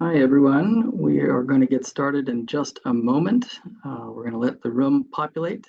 Hi, everyone. We are going to get started in just a moment. We're going to let the room populate.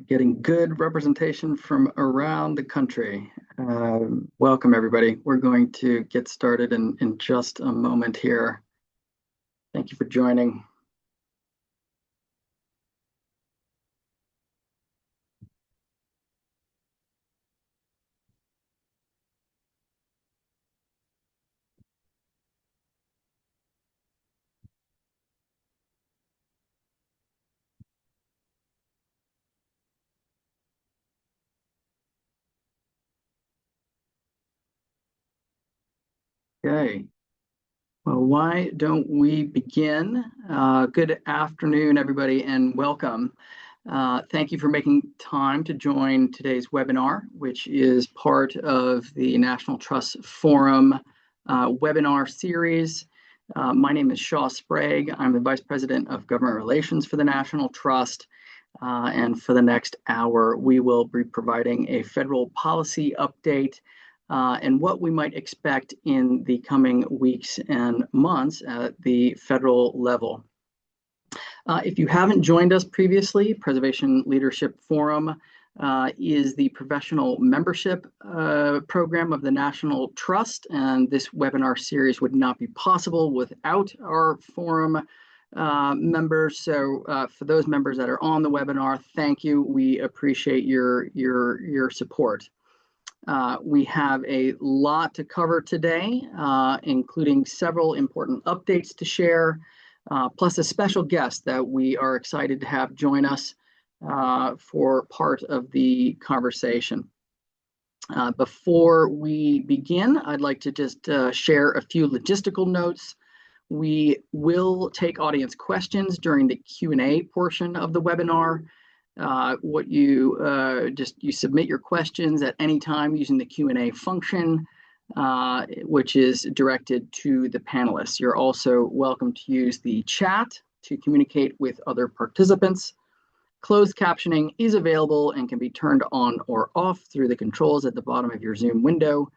Getting good representation from around the country. Welcome, everybody. We're going to get started in just a moment here. Thank you for joining. Okay. Well, why don't we begin? Good afternoon, everybody, and welcome. Thank you for making time to join today's webinar, which is part of the National Trust Forum webinar series. My name is Shaw Sprague. I'm the Vice President of Government Relations for the National Trust. And for the next hour, we will be providing a federal policy update and what we might expect in the coming weeks and months at the federal level. If you haven't joined us previously, Preservation Leadership Forum is the professional membership program of the National Trust, and this webinar series would not be possible without our forum members. So for those members that are on the webinar, thank you. We appreciate your support. We have a lot to cover today, including several important updates to share, plus a special guest that we are excited to have join us for part of the conversation. Before we begin, I'd like to just share a few logistical notes. We will take audience questions during the Q&A portion of the webinar. You submit your questions at any time using the Q&A function, which is directed to the panelists. You're also welcome to use the chat to communicate with other participants. Closed captioning is available and can be turned on or off through the controls at the bottom of your Zoom window.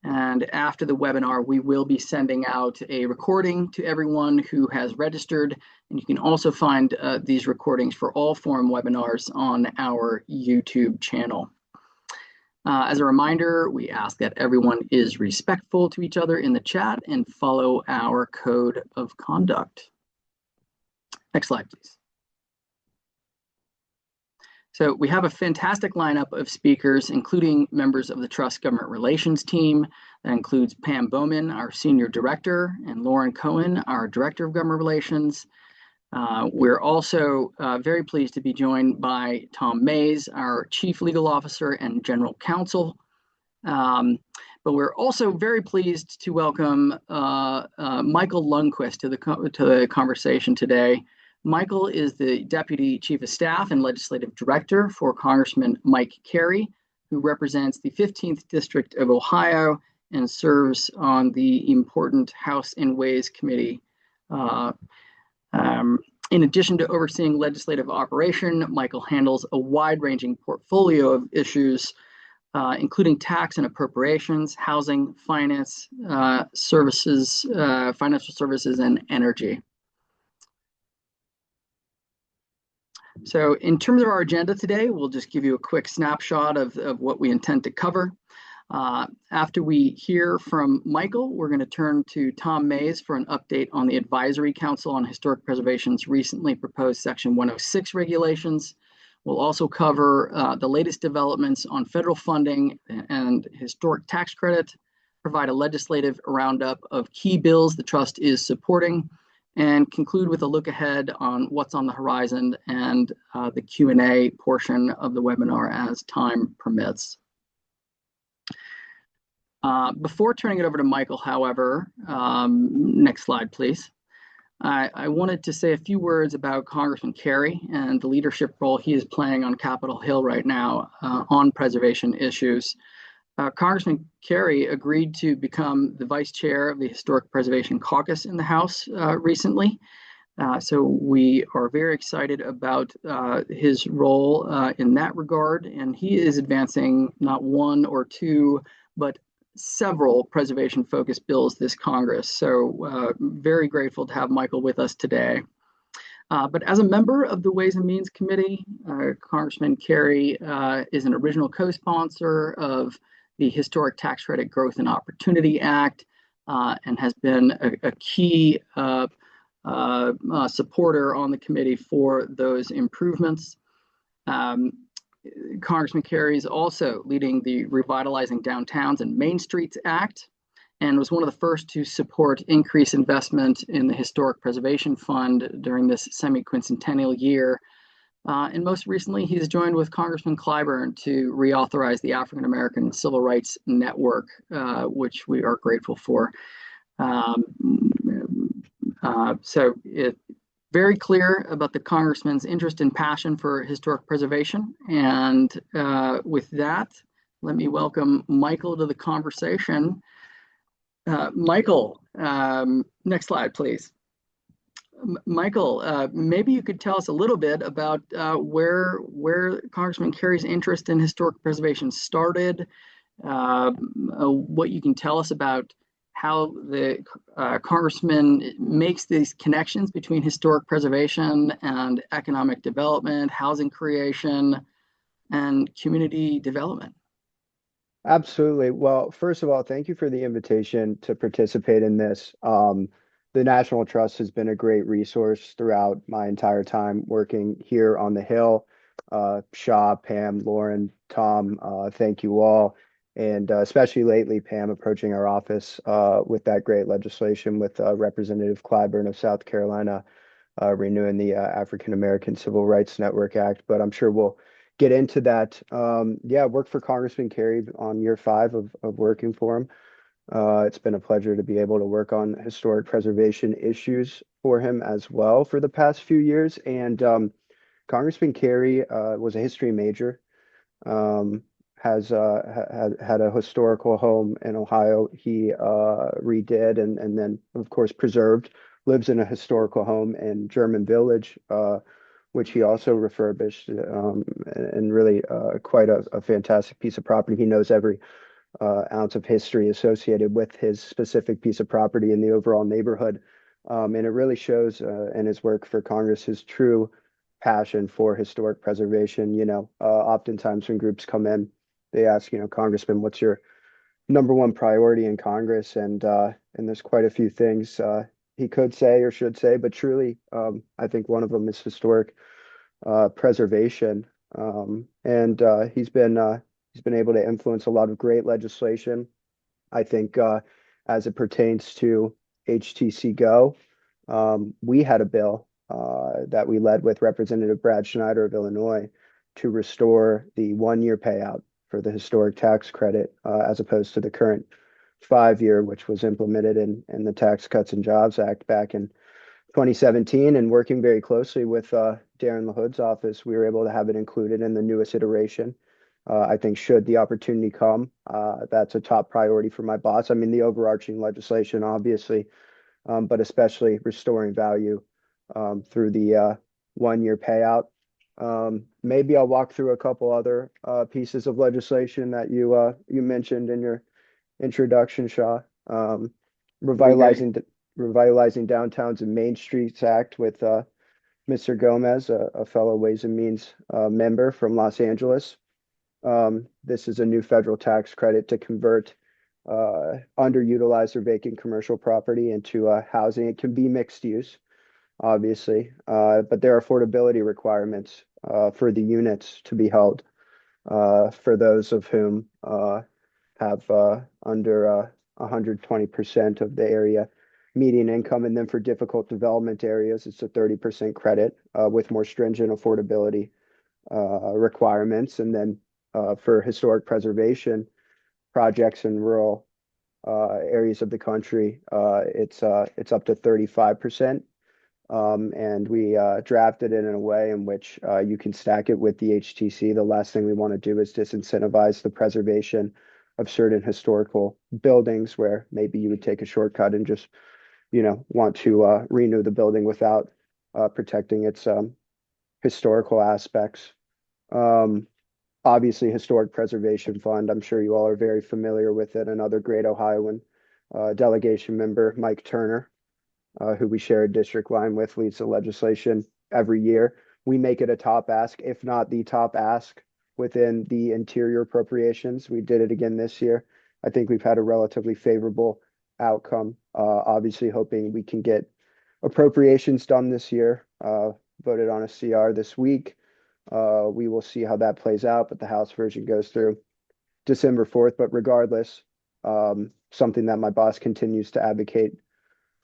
And after the webinar, we will be sending out a recording to everyone who has registered. And you can also find these recordings for all forum webinars on our YouTube channel. As a reminder, we ask that everyone is respectful to each other in the chat and follow our code of conduct. Next slide, please. So we have a fantastic lineup of speakers, including members of the Trust Government Relations team. That includes Pam Bowman, our Senior Director, and Lauren Cohen, our Director of Government Relations. We're also very pleased to be joined by Tom Mays, our Chief Legal Officer and General Counsel. But we're also very pleased to welcome Michael Lundquist to the conversation today. Michael is the Deputy Chief of Staff and Legislative Director for Congressman Mike Carey, who represents the 15th District of Ohio and serves on the important House and Ways Committee. In addition to overseeing legislative operation, Michael handles a wide-ranging portfolio of issues, including tax and appropriations, housing, finance, services, financial services, and energy. So in terms of our agenda today, we'll just give you a quick snapshot of what we intend to cover. After we hear from Michael, we're going to turn to Tom Mays for an update on the Advisory Council on Historic Preservation's recently proposed Section 106 regulations. We'll also cover the latest developments on federal funding and historic tax credit, provide a legislative roundup of key bills the Trust is supporting, and conclude with a look ahead on what's on the horizon and the Q&A portion of the webinar as time permits. Before turning it over to Michael, however, next slide, please. I wanted to say a few words about Congressman Kerry and the leadership role he is playing on Capitol Hill right now on preservation issues. Congressman Kerry agreed to become the vice chair of the Historic Preservation Caucus in the House recently. So we are very excited about his role in that regard, and he is advancing not one or two, but several preservation-focused bills this Congress. So very grateful to have Michael with us today. But as a member of the Ways and Means Committee, Congressman Kerry is an original co-sponsor of the Historic Tax Credit Growth and Opportunity Act and has been a key supporter on the committee for those improvements. Congressman Kerry is also leading the Revitalizing Downtowns and Main Streets Act and was one of the first to support increased investment in the Historic Preservation Fund during this semi-quincentennial year. And most recently, he's joined with Congressman Clyburn to reauthorize the African American Civil Rights Network, which we are grateful for. So it's very clear about the Congressman's interest and passion for historic preservation. And with that, let me welcome Michael to the conversation. Michael, next slide, please. Michael, maybe you could tell us a little bit about where Congressman Kerry's interest in historic preservation started, what you can tell us about how the Congressman makes these connections between historic preservation and economic development, housing creation, and community development. Absolutely. Well, first of all, thank you for the invitation to participate in this. The National Trust has been a great resource throughout my entire time working here on the Hill. Shaw, Pam, Lauren, Tom, thank you all. And especially lately, Pam, approaching our office with that great legislation with Representative Clyburn of South Carolina, renewing the African American Civil Rights Network Act. But I'm sure we'll get into that. Yeah, worked for Congressman Kerry on year 5 of working for him. It's been a pleasure to be able to work on historic preservation issues for him as well for the past few years. And Congressman Kerry was a history major. Has had a historical home in Ohio. He redid and then, of course, preserved. Lives in a historical home in German Village, which he also refurbished, and really quite a fantastic piece of property. He knows every ounce of history associated with his specific piece of property in the overall neighborhood. And it really shows in his work for Congress his true passion for historic preservation. Oftentimes when groups come in, they ask, Congressman, what's your number one priority in Congress? And there's quite a few things he could say or should say, but truly, I think one of them is historic preservation. And he's been able to influence a lot of great legislation. I think as it pertains to HTC Go, we had a bill that we led with Representative Brad Schneider of Illinois to restore the 1-year payout for the historic tax credit, as opposed to the current 5-year, which was implemented in the Tax Cuts and Jobs Act back in 2017. And working very closely with Darren LaHood's office, we were able to have it included in the newest iteration. I think should the opportunity come, that's a top priority for my boss. I mean, the overarching legislation, obviously, but especially restoring value through the 1-year payout. Maybe I'll walk through a couple other pieces of legislation that you mentioned in your introduction, Shaw. Revitalizing Downtowns and Main Streets Act with Mr. Gomez, a fellow Ways and Means member from Los Angeles. This is a new federal tax credit to convert underutilized or vacant commercial property into housing. It can be mixed use, obviously, but there are affordability requirements for the units to be held for those of whom have under 120% of the area median income. And then for difficult development areas, it's a 30% credit with more stringent affordability requirements. And then for historic preservation projects in rural areas of the country, it's up to 35%. And we drafted it in a way in which you can stack it with the HTC. The last thing we want to do is disincentivize the preservation of certain historical buildings where maybe you would take a shortcut and just, want to renew the building without protecting its historical aspects. Um, Obviously, Historic Preservation Fund, I'm sure you all are very familiar with it. Another great Ohioan delegation member, Mike Turner, who we share a district line with, leads the legislation every year. We make it a top ask, if not the top ask within the interior appropriations. We did it again this year. I think we've had a relatively favorable outcome. Obviously, hoping we can get appropriations done this year. Voted on a CR this week. We will see how that plays out, but the House version goes through December 4th. But regardless, something that my boss continues to advocate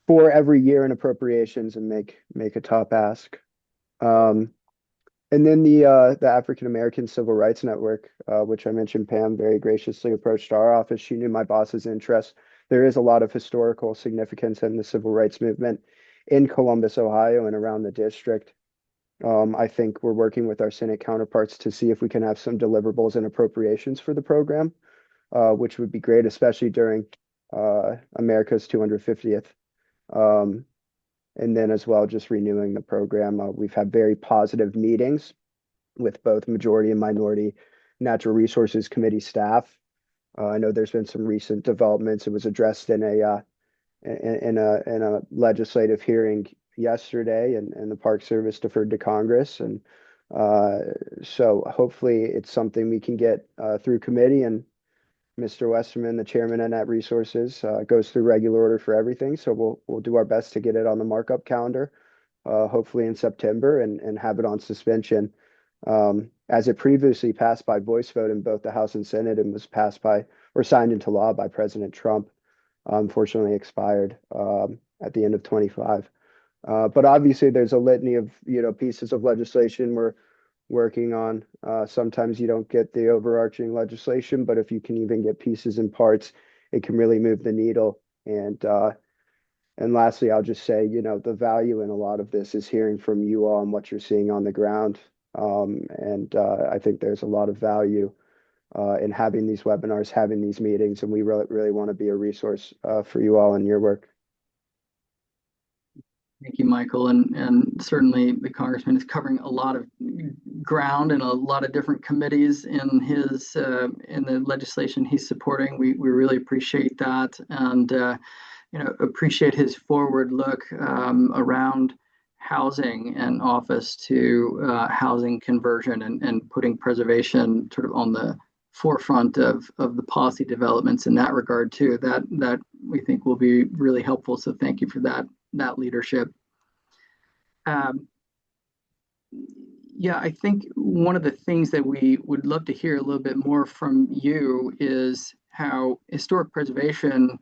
for every year in appropriations and make a top ask. Um, and then the African American Civil Rights Network, which I mentioned, Pam very graciously approached our office. She knew my boss's interest. There is a lot of historical significance in the civil rights movement in Columbus, Ohio, and around the district. I think we're working with our Senate counterparts to see if we can have some deliverables and appropriations for the program, which would be great, especially during America's 250th. Um, and then as well, just renewing the program. We've had very positive meetings with both majority and minority Natural Resources Committee staff. I know there's been some recent developments. It was addressed in a legislative hearing yesterday, and the Park Service deferred to Congress. And uh, so hopefully it's something we can get through committee, and Mr. Westerman, the chairman of Net Resources, goes through regular order for everything. So we'll do our best to get it on the markup calendar, hopefully in September, and have it on suspension. As it previously passed by voice vote in both the House and Senate and was passed by or signed into law by President Trump, unfortunately expired at the end of 25. But obviously, there's a litany of pieces of legislation we're working on. Sometimes you don't get the overarching legislation, but if you can even get pieces and parts, it can really move the needle. And lastly, I'll just say, the value in a lot of this is hearing from you all and what you're seeing on the ground. And I think there's a lot of value in having these webinars, having these meetings, and we really want to be a resource for you all in your work. Thank you, Michael. And certainly the Congressman is covering a lot of ground and a lot of different committees in his in the legislation he's supporting. We really appreciate that, and appreciate his forward look around housing and office to housing conversion and putting preservation sort of on the forefront of the policy developments in that regard too. That we think will be really helpful. So thank you for that leadership. Um, yeah, I think one of the things that we would love to hear a little bit more from you is how historic preservation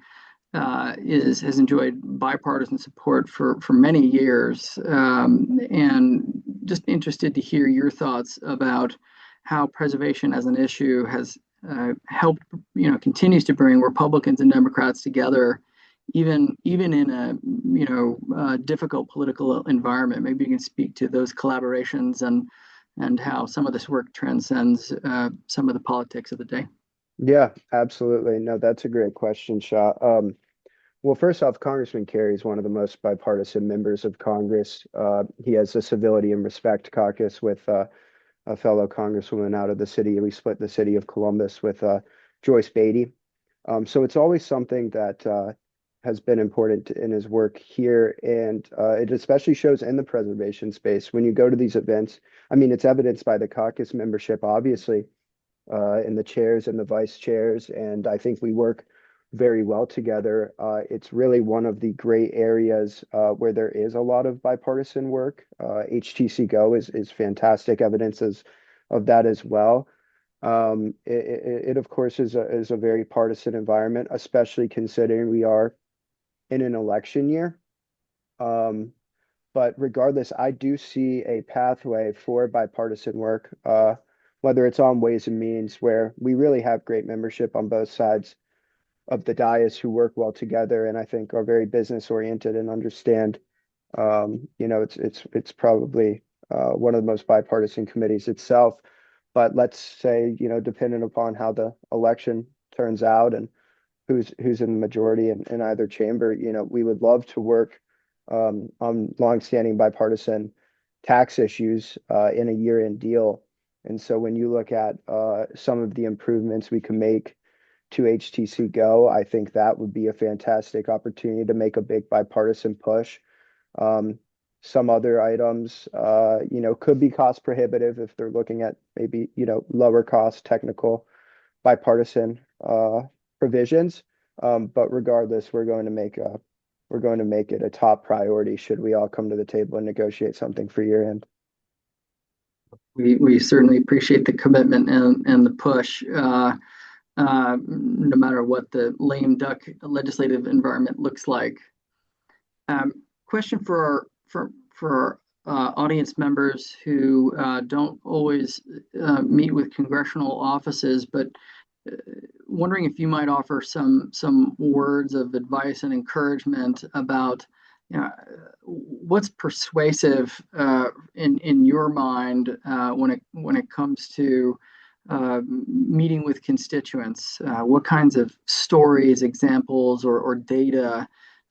has enjoyed bipartisan support for many years, and just interested to hear your thoughts about how preservation as an issue has helped, continues to bring Republicans and Democrats together, even in a difficult political environment. Maybe you can speak to those collaborations and how some of this work transcends some of the politics of the day. Yeah, absolutely. No, that's a great question, Shah. Well, first off, Congressman Kerry is one of the most bipartisan members of Congress. He has a Civility and Respect caucus with a fellow congresswoman out of the city. We split the city of Columbus with Joyce Beatty. So it's always something that has been important in his work here. And it especially shows in the preservation space. When you go to these events, I mean, it's evidenced by the caucus membership, obviously, in the chairs and the vice chairs. And I think we work very well together. It's really one of the gray areas where there is a lot of bipartisan work. HTC Go is fantastic evidences of that as well. It of course is a very partisan environment, especially considering we are in an election year. Um, but regardless, I do see a pathway for bipartisan work, whether it's on Ways and Means, where we really have great membership on both sides of the dais who work well together, and I think are very business oriented and understand. It's probably one of the most bipartisan committees itself. But let's say, depending upon how the election turns out and who's in the majority in either chamber, we would love to work on longstanding bipartisan tax issues in a year-end deal. And so when you look at some of the improvements we can make to HTC Go, I think that would be a fantastic opportunity to make a big bipartisan push. Um, some other items, could be cost prohibitive if they're looking at maybe, lower cost technical bipartisan provisions. But regardless, we're going to make it a top priority should we all come to the table and negotiate something for year end. We certainly appreciate the commitment and the push, no matter what the lame duck legislative environment looks like. Question for our audience members who don't always meet with congressional offices, but wondering if you might offer some words of advice and encouragement about, what's persuasive in your mind when it comes to meeting with constituents. What kinds of stories, examples, or data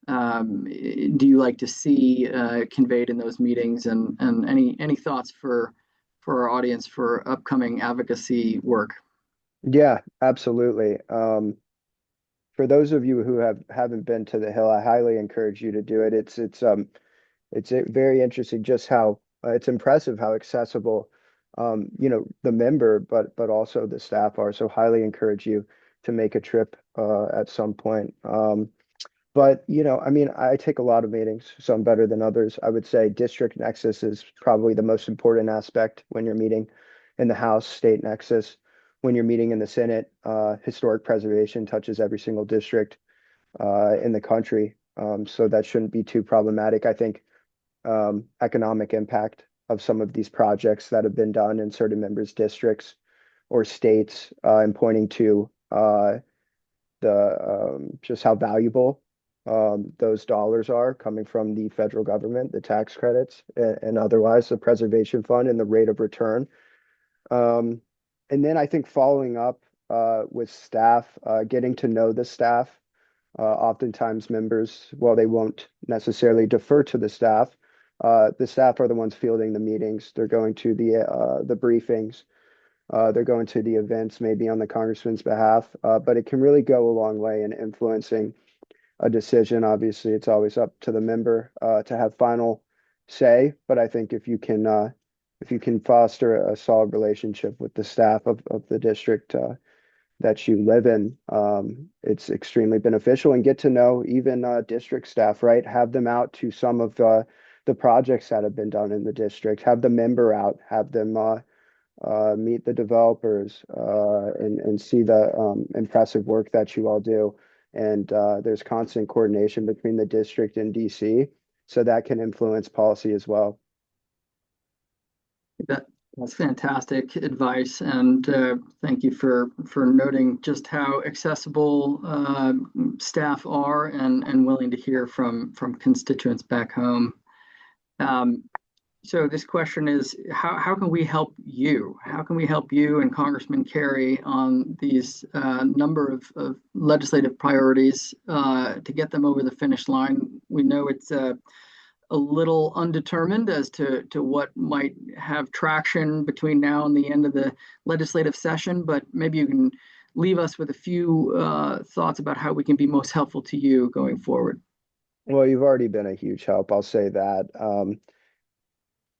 do you like to see conveyed in those meetings, and any thoughts for our audience for upcoming advocacy work? Yeah, absolutely. For those of you who haven't been to the Hill, I highly encourage you to do it. It's very interesting just how it's impressive how accessible the member, but also the staff are. So highly encourage you to make a trip at some point. But I mean, I take a lot of meetings, some better than others. I would say district nexus is probably the most important aspect when you're meeting in the House, state nexus. When you're meeting in the Senate, historic preservation touches every single district in the country. So that shouldn't be too problematic. I think economic impact of some of these projects that have been done in certain members' districts or states, and pointing to the just how valuable those dollars are coming from the federal government, the tax credits, and otherwise the preservation fund and the rate of return. Um, and then I think following up with staff, getting to know the staff. Oftentimes members, while they won't necessarily defer to the staff are the ones fielding the meetings. They're going to the briefings. They're going to the events, maybe on the congressman's behalf. But it can really go a long way in influencing a decision. Obviously, it's always up to the member to have final say. But I think if you can foster a solid relationship with the staff of the district that you live in, it's extremely beneficial, and get to know even district staff, right? Have them out to some of the projects that have been done in the district, have the member out, have them meet the developers and see the impressive work that you all do. And there's constant coordination between the district and DC, so that can influence policy as well. That, that's fantastic advice, and thank you for noting just how accessible staff are and willing to hear from constituents back home. Um, so this question is, how can we help you? How can we help you and Congressman Kerry on these number of legislative priorities to get them over the finish line? We know it's a little undetermined as to what might have traction between now and the end of the legislative session, but maybe you can leave us with a few thoughts about how we can be most helpful to you going forward. Well, you've already been a huge help, I'll say that.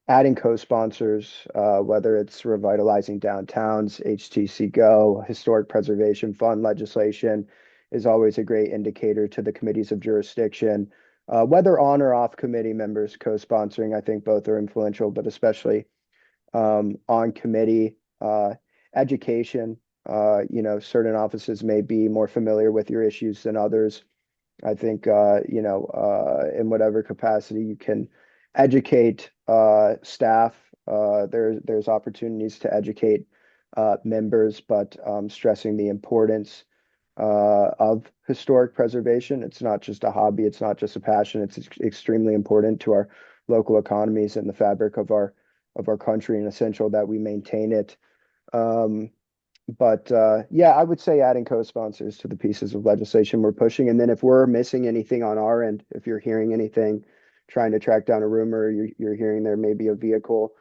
Adding co-sponsors, whether it's revitalizing downtowns, HTC Go, historic preservation fund legislation, is always a great indicator to the committees of jurisdiction. Whether on or off committee members co-sponsoring, I think both are influential, but especially on committee. Education, certain offices may be more familiar with your issues than others. I think in whatever capacity you can educate staff, there's opportunities to educate members, but stressing the importance of historic preservation. It's not just a hobby, it's not just a passion, it's extremely important to our local economies and the fabric of our country, and essential that we maintain it. Um, but yeah, I would say adding co-sponsors to the pieces of legislation we're pushing. And then if we're missing anything on our end, if you're hearing anything, trying to track down a rumor, you're hearing there may be a vehicle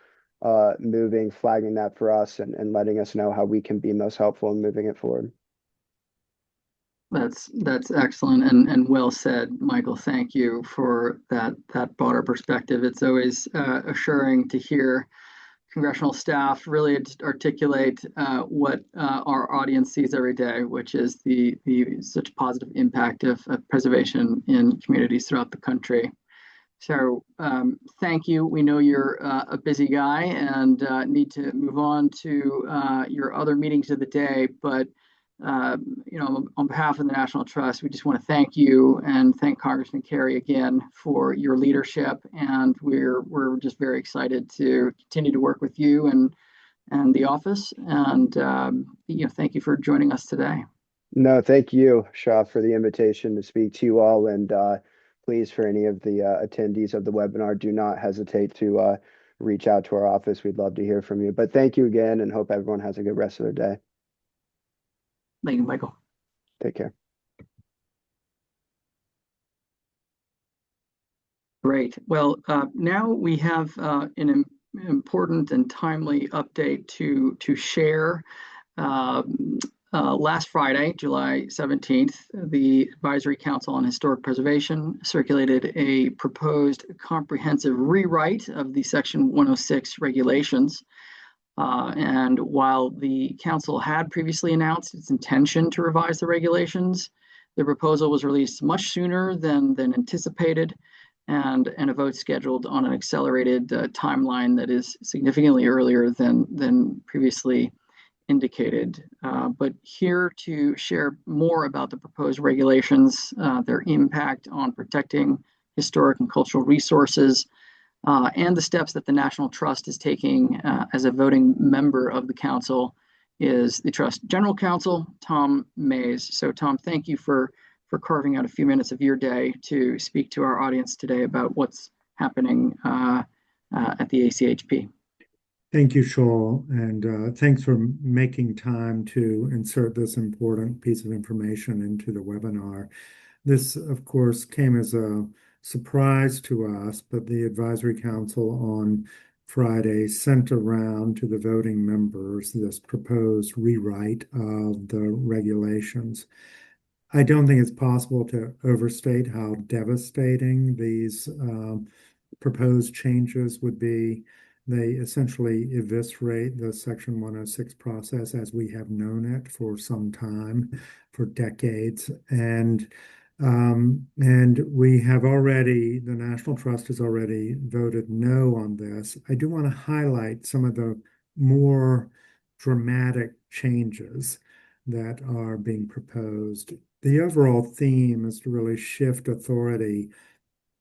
moving, flagging that for us and letting us know how we can be most helpful in moving it forward. That's excellent and well said, Michael. Thank you for that broader perspective. It's always assuring to hear congressional staff really articulate what our audience sees every day, which is the such positive impact of preservation in communities throughout the country. So thank you. We know you're a busy guy and need to move on to your other meetings of the day. But on behalf of the National Trust, we just want to thank you and thank Congressman Kerry again for your leadership. And we're just very excited to continue to work with you and the office. And thank you for joining us today. No, thank you, Shah, for the invitation to speak to you all. And please, for any of the attendees of the webinar, do not hesitate to reach out to our office. We'd love to hear from you. But thank you again, and hope everyone has a good rest of their day. Thank you, Michael. Take care. Great. Well, now we have an important and timely update to share. Last Friday, July 17th, the Advisory Council on Historic Preservation circulated a proposed comprehensive rewrite of the Section 106 regulations. And while the council had previously announced its intention to revise the regulations, the proposal was released much sooner than anticipated, and a vote scheduled on an accelerated timeline that is significantly earlier than previously indicated. But here to share more about the proposed regulations, their impact on protecting historic and cultural resources, and the steps that the National Trust is taking as a voting member of the council is the Trust General Counsel, Tom Mays. So Tom, thank you for carving out a few minutes of your day to speak to our audience today about what's happening at the ACHP. Thank you, Shaw, and thanks for making time to insert this important piece of information into the webinar. This, of course, came as a surprise to us, but the Advisory Council on Friday sent around to the voting members this proposed rewrite of the regulations. I don't think it's possible to overstate how devastating these proposed changes would be. They essentially eviscerate the Section 106 process as we have known it for some time, for decades. And we have already, the National Trust has already voted no on this. I do want to highlight some of the more dramatic changes that are being proposed. The overall theme is to really shift authority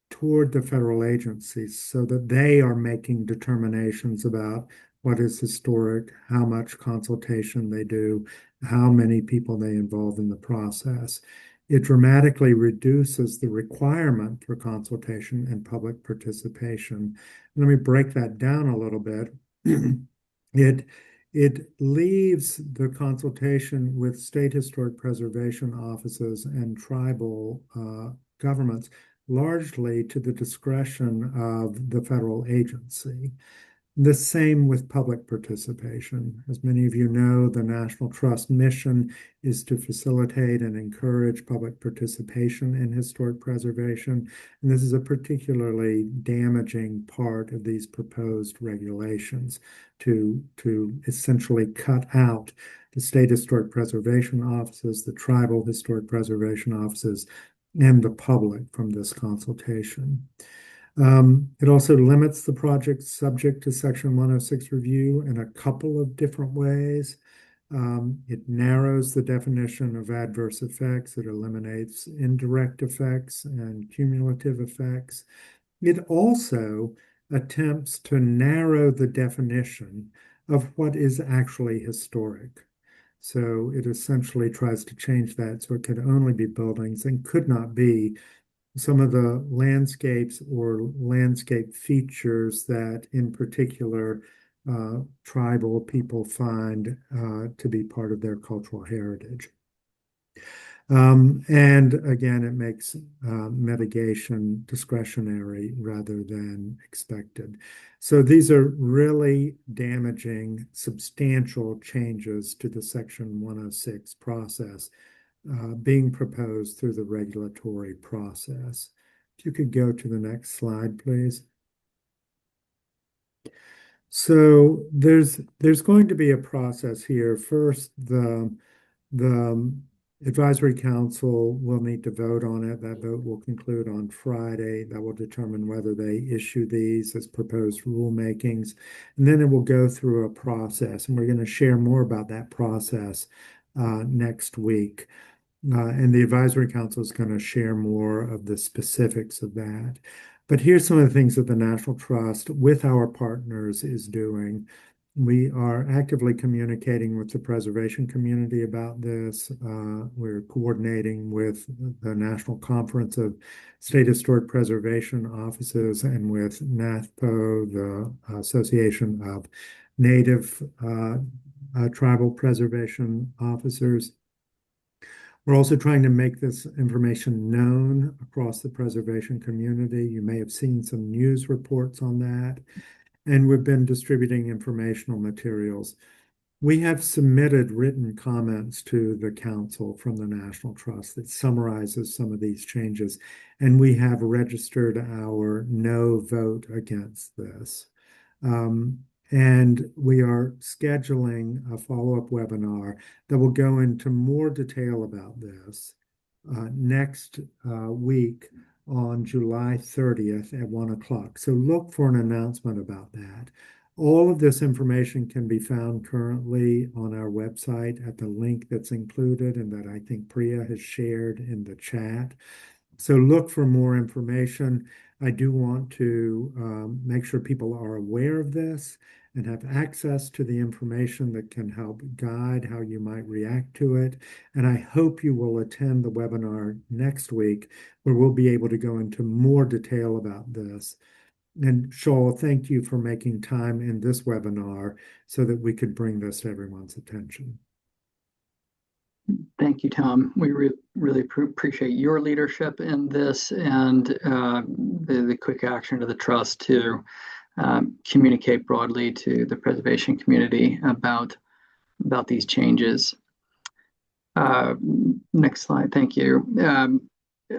toward the federal agencies so that they are making determinations about what is historic, how much consultation they do, how many people they involve in the process. It dramatically reduces the requirement for consultation and public participation. Let me break that down a little bit. It leaves the consultation with state historic preservation offices and tribal governments largely to the discretion of the federal agency. The same with public participation. As many of you know, the National Trust mission is to facilitate and encourage public participation in historic preservation. And this is a particularly damaging part of these proposed regulations to essentially cut out the state historic preservation offices, the tribal historic preservation offices, and the public from this consultation. It also limits the project subject to Section 106 review in a couple of different ways. It narrows the definition of adverse effects. It eliminates indirect effects and cumulative effects. It also attempts to narrow the definition of what is actually historic. So it essentially tries to change that so it could only be buildings and could not be some of the landscapes or landscape features that, in particular, tribal people find to be part of their cultural heritage. And again, it makes mitigation discretionary rather than expected. So these are really damaging, substantial changes to the Section 106 process being proposed through the regulatory process. If you could go to the next slide, please. So there's going to be a process here. First, the advisory council will need to vote on it. That vote will conclude on Friday. That will determine whether they issue these as proposed rulemakings. And then it will go through a process. And we're going to share more about that process next week. And the advisory council is going to share more of the specifics of that. But here's some of the things that the National Trust, with our partners, is doing. We are actively communicating with the preservation community about this. We're coordinating with the National Conference of State Historic Preservation Offices and with NAFPO, the Association of Native Tribal Preservation Officers. We're also trying to make this information known across the preservation community. You may have seen some news reports on that. And we've been distributing informational materials. We have submitted written comments to the council from the National Trust that summarizes some of these changes, and we have registered our no vote against this. And we are scheduling a follow-up webinar that will go into more detail about this next week on July 30th at 1 o'clock. So look for an announcement about that. All of this information can be found currently on our website at the link that's included and that I think Priya has shared in the chat. So look for more information. I do want to make sure people are aware of this and have access to the information that can help guide how you might react to it. And I hope you will attend the webinar next week where we'll be able to go into more detail about this. And Shaul, thank you for making time in this webinar so that we could bring this to everyone's attention. Thank you, Tom. We really appreciate your leadership in this and the quick action of the trust to communicate broadly to the preservation community about these changes. Next slide, thank you.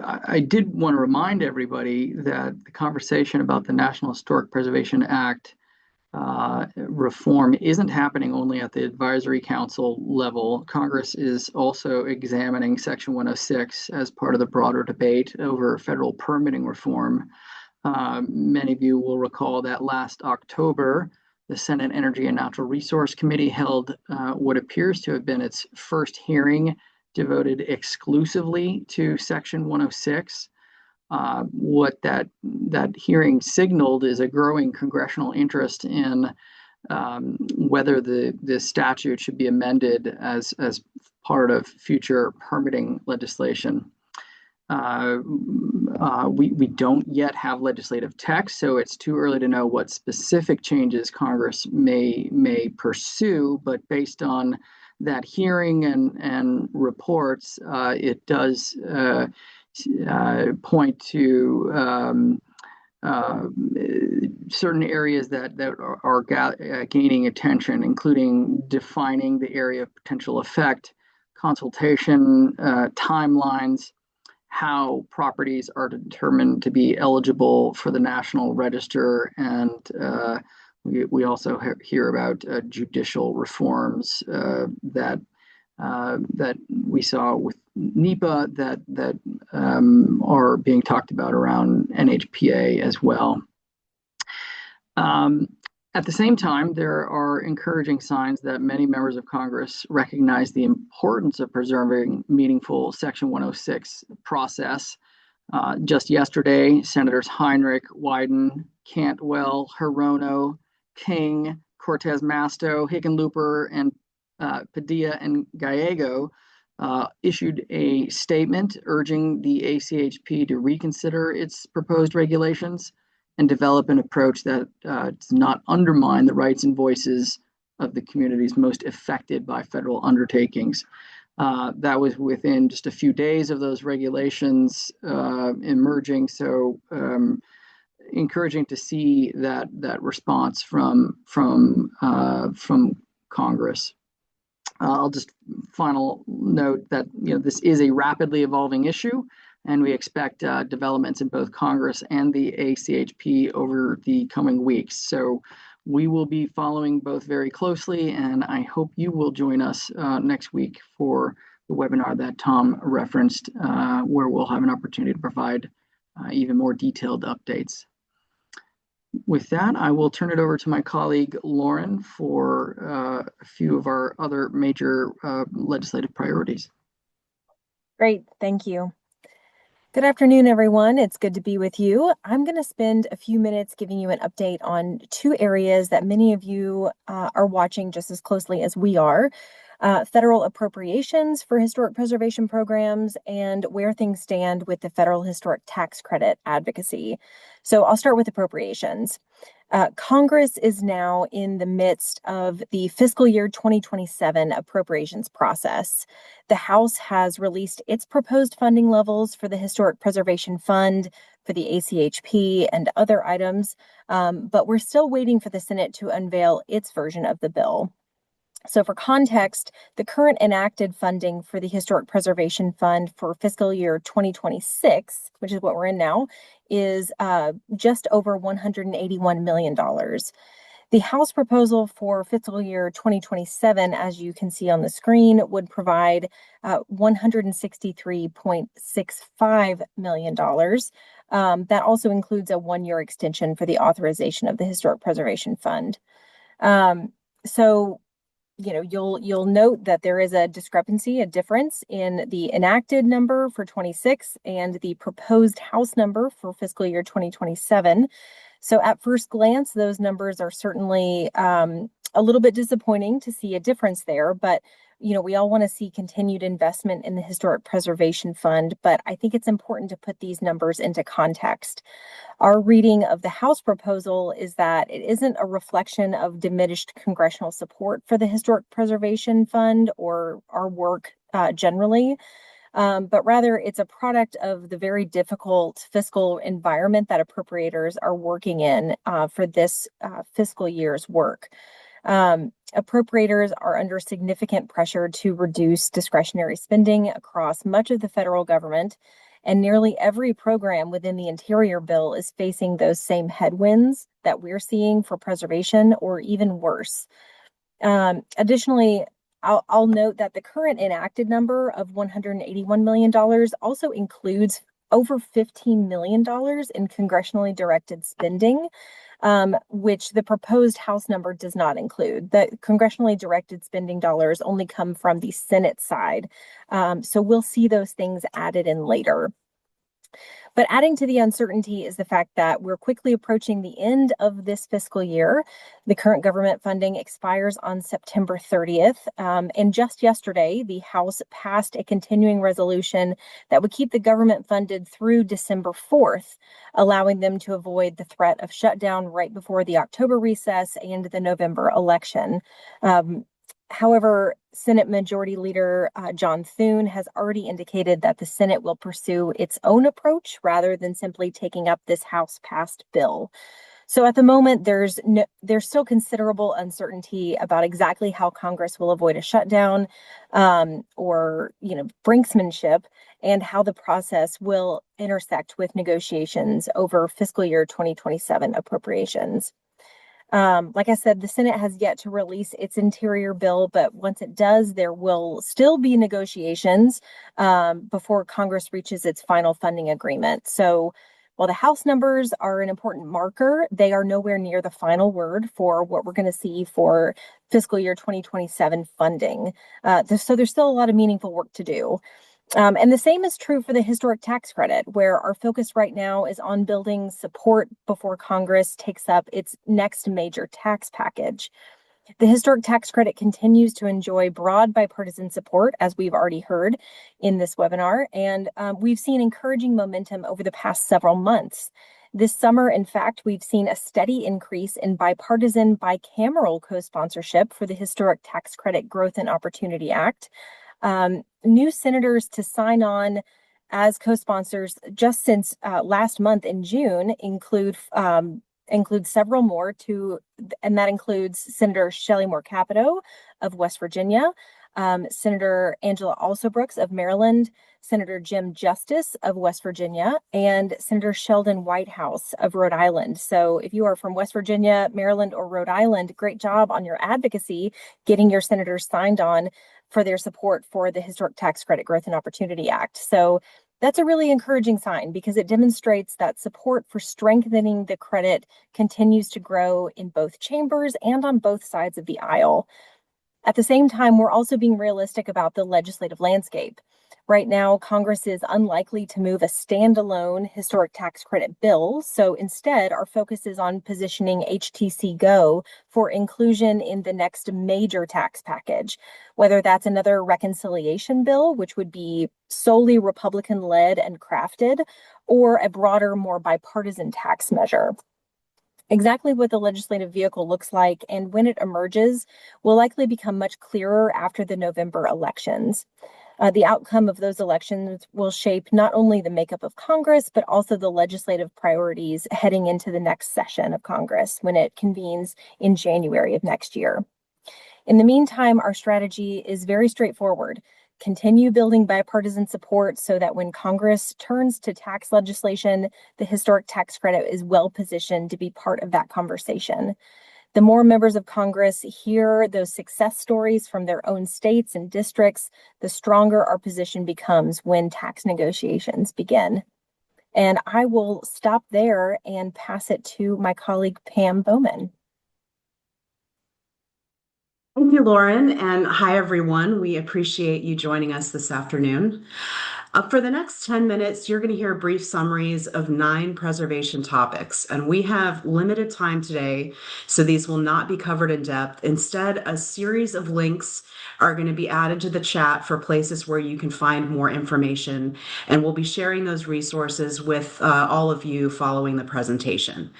I did want to remind everybody that the conversation about the National Historic Preservation Act reform isn't happening only at the advisory council level. Congress is also examining Section 106 as part of the broader debate over federal permitting reform. Many of you will recall that last October, the Senate Energy and Natural Resource Committee held what appears to have been its first hearing devoted exclusively to Section 106. What that hearing signaled is a growing congressional interest in whether the statute should be amended as part of future permitting legislation. We don't yet have legislative text, so it's too early to know what specific changes Congress may pursue. But based on that hearing and reports, it does point to certain areas that are gaining attention, including defining the area of potential effect, consultation, timelines, how properties are determined to be eligible for the National Register, and we also hear about judicial reforms that we saw with NEPA that are being talked about around NHPA as well. At the same time, there are encouraging signs that many members of Congress recognize the importance of preserving meaningful Section 106 process. Just yesterday, Senators Heinrich, Wyden, Cantwell, Hirono, King, Cortez Masto, Hickenlooper, and Padilla and Gallego issued a statement urging the ACHP to reconsider its proposed regulations and develop an approach that does not undermine the rights and voices of the communities most affected by federal undertakings. That was within just a few days of those regulations emerging. So encouraging to see that response from Congress. I'll just final note that this is a rapidly evolving issue, and we expect developments in both Congress and the ACHP over the coming weeks. So we will be following both very closely, and I hope you will join us next week for the webinar that Tom referenced, where we'll have an opportunity to provide even more detailed updates. With that, I will turn it over to my colleague Lauren for a few of our other major legislative priorities. Great, thank you. Good afternoon, everyone. It's good to be with you. I'm going to spend a few minutes giving you an update on two areas that many of you are watching just as closely as we are. Federal appropriations for historic preservation programs and where things stand with the federal historic tax credit advocacy. So I'll start with appropriations. Congress is now in the midst of the fiscal year 2027 appropriations process. The House has released its proposed funding levels for the Historic Preservation Fund, for the ACHP, and other items, but we're still waiting for the Senate to unveil its version of the bill. So for context, the current enacted funding for the Historic Preservation Fund for fiscal year 2026, which is what we're in now, is just over $181 million. The House proposal for fiscal year 2027, as you can see on the screen, would provide $163.65 million. That also includes a one-year extension for the authorization of the Historic Preservation Fund. You'll note that there is a discrepancy, a difference in the enacted number for 26 and the proposed House number for fiscal year 2027. So at first glance, those numbers are certainly a little bit disappointing to see a difference there, but we all want to see continued investment in the Historic Preservation Fund, but I think it's important to put these numbers into context. Our reading of the House proposal is that it isn't a reflection of diminished congressional support for the Historic Preservation Fund or our work generally, but rather it's a product of the very difficult fiscal environment that appropriators are working in for this fiscal year's work. Appropriators are under significant pressure to reduce discretionary spending across much of the federal government, and nearly every program within the Interior bill is facing those same headwinds that we're seeing for preservation, or even worse. Additionally, I'll note that the current enacted number of $181 million also includes over $15 million in congressionally directed spending, which the proposed House number does not include. The congressionally directed spending dollars only come from the Senate side. So we'll see those things added in later. But adding to the uncertainty is the fact that we're quickly approaching the end of this fiscal year. The current government funding expires on September 30th. And just yesterday, the House passed a continuing resolution that would keep the government funded through December 4th, allowing them to avoid the threat of shutdown right before the October recess and the November election. However, Senate Majority Leader John Thune has already indicated that the Senate will pursue its own approach rather than simply taking up this House-passed bill. So at the moment, there's still considerable uncertainty about exactly how Congress will avoid a shutdown or brinksmanship, and how the process will intersect with negotiations over fiscal year 2027 appropriations. Like I said, the Senate has yet to release its Interior bill, but once it does, there will still be negotiations before Congress reaches its final funding agreement. So While the House numbers are an important marker, they are nowhere near the final word for what we're going to see for fiscal year 2027 funding. So there's still a lot of meaningful work to do. And the same is true for the historic tax credit, where our focus right now is on building support before Congress takes up its next major tax package. The historic tax credit continues to enjoy broad bipartisan support, as we've already heard in this webinar, and we've seen encouraging momentum over the past several months. This summer, in fact, we've seen a steady increase in bipartisan bicameral co-sponsorship for the Historic Tax Credit Growth and Opportunity Act. New senators to sign on as co-sponsors just since last month in June include several more, and that includes Senator Shelley Moore Capito of West Virginia, Senator Angela Alsobrooks of Maryland, Senator Jim Justice of West Virginia, and Senator Sheldon Whitehouse of Rhode Island. So if you are from West Virginia, Maryland, or Rhode Island, great job on your advocacy, getting your senators signed on for their support for the Historic Tax Credit Growth and Opportunity Act. So that's a really encouraging sign because it demonstrates that support for strengthening the credit continues to grow in both chambers and on both sides of the aisle. At the same time, we're also being realistic about the legislative landscape. Right now, Congress is unlikely to move a standalone historic tax credit bill, so instead, our focus is on positioning HTC Go for inclusion in the next major tax package, whether that's another reconciliation bill, which would be solely Republican-led and crafted, or a broader, more bipartisan tax measure. Exactly what the legislative vehicle looks like and when it emerges will likely become much clearer after the November elections. The outcome of those elections will shape not only the makeup of Congress, but also the legislative priorities heading into the next session of Congress when it convenes in January of next year. In the meantime, our strategy is very straightforward. Continue building bipartisan support so that when Congress turns to tax legislation, the historic tax credit is well positioned to be part of that conversation. The more members of Congress hear those success stories from their own states and districts, the stronger our position becomes when tax negotiations begin. And I will stop there and pass it to my colleague, Pam Bowman. Thank you, Lauren, and hi, everyone. We appreciate you joining us this afternoon. For the next 10 minutes, you're going to hear brief summaries of 9 preservation topics, and we have limited time today, so these will not be covered in depth. Instead, a series of links are going to be added to the chat for places where you can find more information, and we'll be sharing those resources with all of you following the presentation.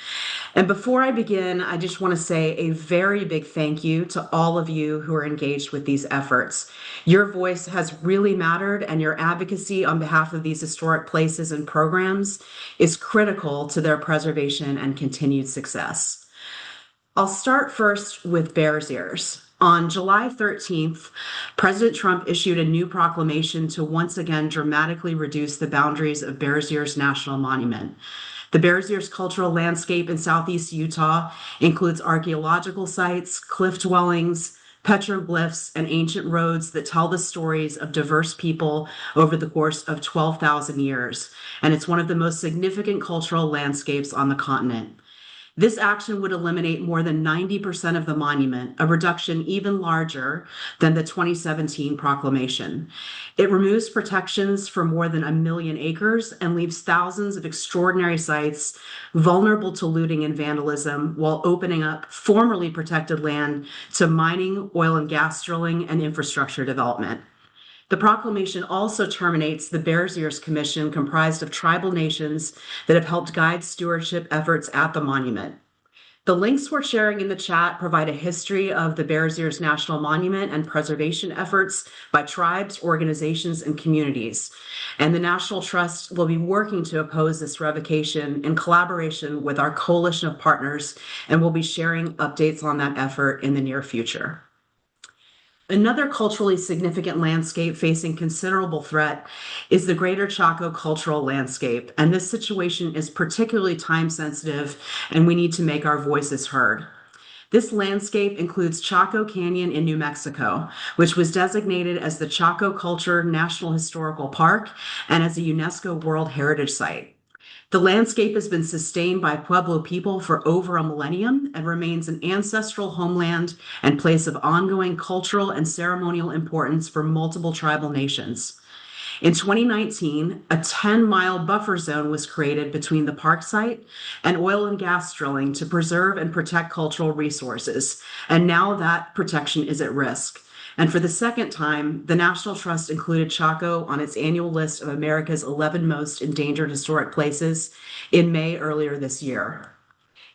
And before I begin, I just want to say a very big thank you to all of you who are engaged with these efforts. Your voice has really mattered, and your advocacy on behalf of these historic places and programs is critical to their preservation and continued success. I'll start first with Bears Ears. On July 13th, President Trump issued a new proclamation to once again dramatically reduce the boundaries of Bears Ears National Monument. The Bears Ears cultural landscape in southeast Utah includes archaeological sites, cliff dwellings, petroglyphs, and ancient roads that tell the stories of diverse people over the course of 12,000 years, and it's one of the most significant cultural landscapes on the continent. This action would eliminate more than 90% of the monument, a reduction even larger than the 2017 proclamation. It removes protections for more than 1 million acres and leaves thousands of extraordinary sites vulnerable to looting and vandalism while opening up formerly protected land to mining, oil and gas drilling, and infrastructure development. The proclamation also terminates the Bears Ears Commission comprised of tribal nations that have helped guide stewardship efforts at the monument. The links we're sharing in the chat provide a history of the Bears Ears National Monument and preservation efforts by tribes, organizations, and communities. And the National Trust will be working to oppose this revocation in collaboration with our coalition of partners, and we'll be sharing updates on that effort in the near future. Another culturally significant landscape facing considerable threat is the Greater Chaco cultural landscape, and this situation is particularly time sensitive, and we need to make our voices heard. This landscape includes Chaco Canyon in New Mexico, which was designated as the Chaco Culture National Historical Park and as a UNESCO World Heritage Site. The landscape has been sustained by Pueblo people for over a millennium and remains an ancestral homeland and place of ongoing cultural and ceremonial importance for multiple tribal nations. In 2019, a 10-mile buffer zone was created between the park site and oil and gas drilling to preserve and protect cultural resources, and now that protection is at risk. And for the second time, the National Trust included Chaco on its annual list of America's 11 most endangered historic places in May earlier this year.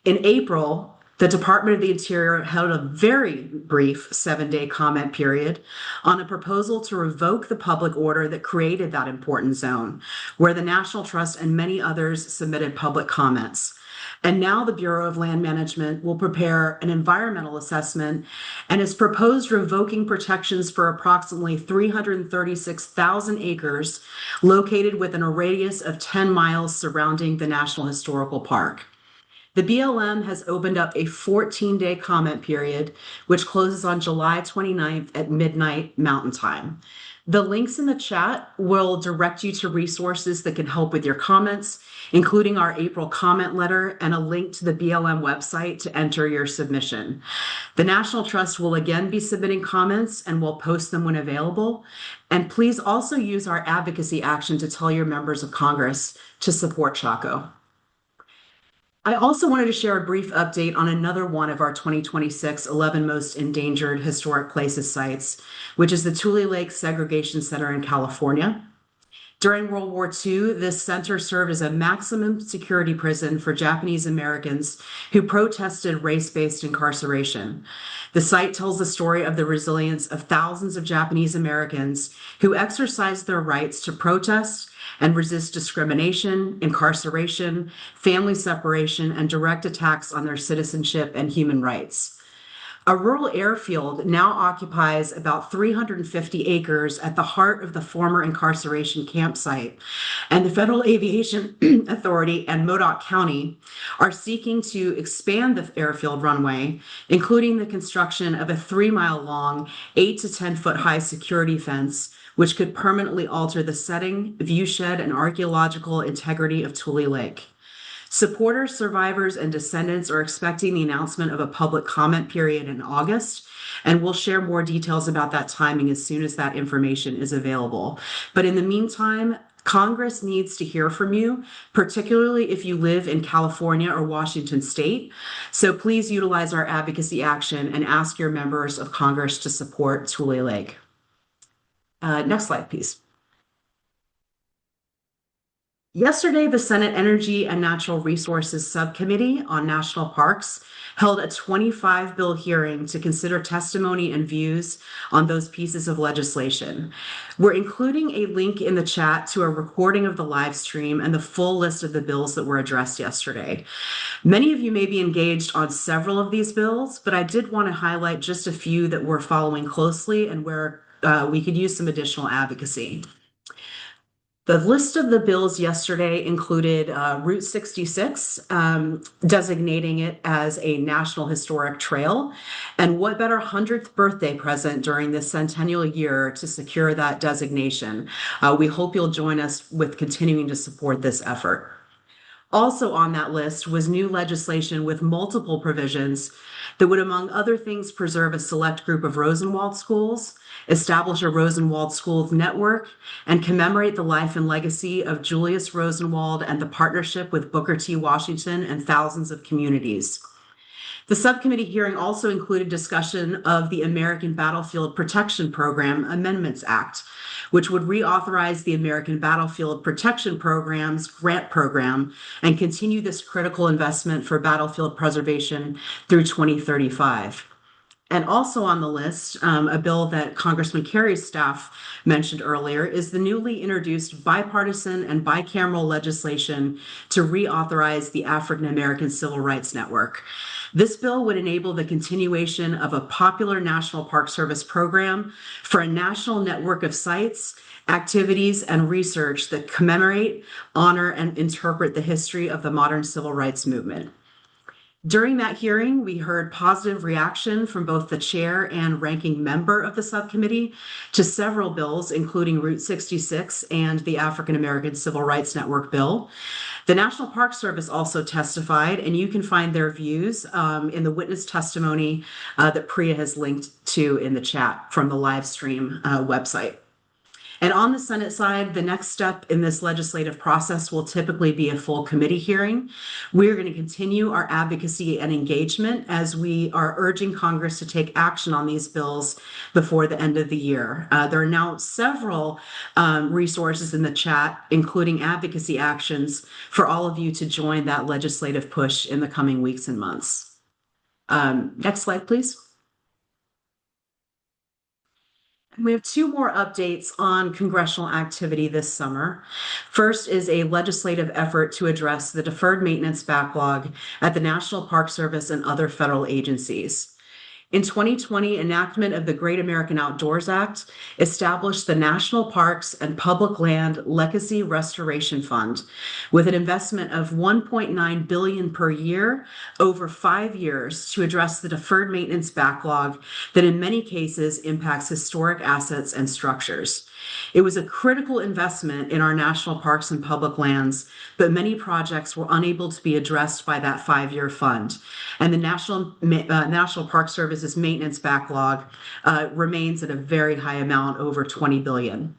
In April, the Department of the Interior held a very brief 7-day comment period on a proposal to revoke the public order that created that important zone, where the National Trust and many others submitted public comments. And now the Bureau of Land Management will prepare an environmental assessment and has proposed revoking protections for approximately 336,000 acres located within a radius of 10 miles surrounding the National Historical Park. The BLM has opened up a 14-day comment period, which closes on July 29th at midnight Mountain Time. The links in the chat will direct you to resources that can help with your comments, including our April comment letter and a link to the BLM website to enter your submission. The National Trust will again be submitting comments and will post them when available. And please also use our advocacy action to tell your members of Congress to support Chaco. I also wanted to share a brief update on another one of our 2026 11 most endangered historic places sites, which is the Tule Lake Segregation Center in California. During World War II, this center served as a maximum security prison for Japanese Americans who protested race-based incarceration. The site tells the story of the resilience of thousands of Japanese Americans who exercised their rights to protest and resist discrimination, incarceration, family separation, and direct attacks on their citizenship and human rights. A rural airfield now occupies about 350 acres at the heart of the former incarceration campsite, and the Federal Aviation Authority and Modoc County are seeking to expand the airfield runway, including the construction of a 3-mile-long, 8 to 10-foot-high security fence, which could permanently alter the setting, viewshed, and archaeological integrity of Tule Lake. Supporters, survivors, and descendants are expecting the announcement of a public comment period in August, and we'll share more details about that timing as soon as that information is available. But in the meantime, Congress needs to hear from you, particularly if you live in California or Washington State. So please utilize our advocacy action and ask your members of Congress to support Tule Lake. Next slide, please. Yesterday, the Senate Energy and Natural Resources Subcommittee on National Parks held a 25-bill hearing to consider testimony and views on those pieces of legislation. We're including a link in the chat to a recording of the live stream and the full list of the bills that were addressed yesterday. Many of you may be engaged on several of these bills, but I did want to highlight just a few that we're following closely and where we could use some additional advocacy. The list of the bills yesterday included Route 66, designating it as a National Historic Trail. And what better 100th birthday present during this centennial year to secure that designation? We hope you'll join us with continuing to support this effort. Also on that list was new legislation with multiple provisions that would, among other things, preserve a select group of Rosenwald schools, establish a Rosenwald Schools network, and commemorate the life and legacy of Julius Rosenwald and the partnership with Booker T. Washington and thousands of communities. The subcommittee hearing also included discussion of the American Battlefield Protection Program Amendments Act, which would reauthorize the American Battlefield Protection Program's grant program and continue this critical investment for battlefield preservation through 2035. And also on the list, a bill that Congressman Kerry's staff mentioned earlier is the newly introduced bipartisan and bicameral legislation to reauthorize the African American Civil Rights Network. This bill would enable the continuation of a popular National Park Service program for a national network of sites, activities, and research that commemorate, honor, and interpret the history of the modern civil rights movement. During that hearing, we heard positive reaction from both the chair and ranking member of the subcommittee to several bills, including Route 66 and the African American Civil Rights Network bill. The National Park Service also testified, and you can find their views in the witness testimony that Priya has linked to in the chat from the live stream website. And on the Senate side, the next step in this legislative process will typically be a full committee hearing. We're going to continue our advocacy and engagement as we are urging Congress to take action on these bills before the end of the year. There are now several resources in the chat, including advocacy actions, for all of you to join that legislative push in the coming weeks and months. Next slide, please. We have two more updates on congressional activity this summer. First is a legislative effort to address the deferred maintenance backlog at the National Park Service and other federal agencies. In 2020, enactment of the Great American Outdoors Act established the National Parks and Public Land Legacy Restoration Fund with an investment of $1.9 billion per year over 5 years to address the deferred maintenance backlog that in many cases impacts historic assets and structures. It was a critical investment in our national parks and public lands, but many projects were unable to be addressed by that 5-year fund. And the National Park Service's maintenance backlog remains at a very high amount, over $20 billion.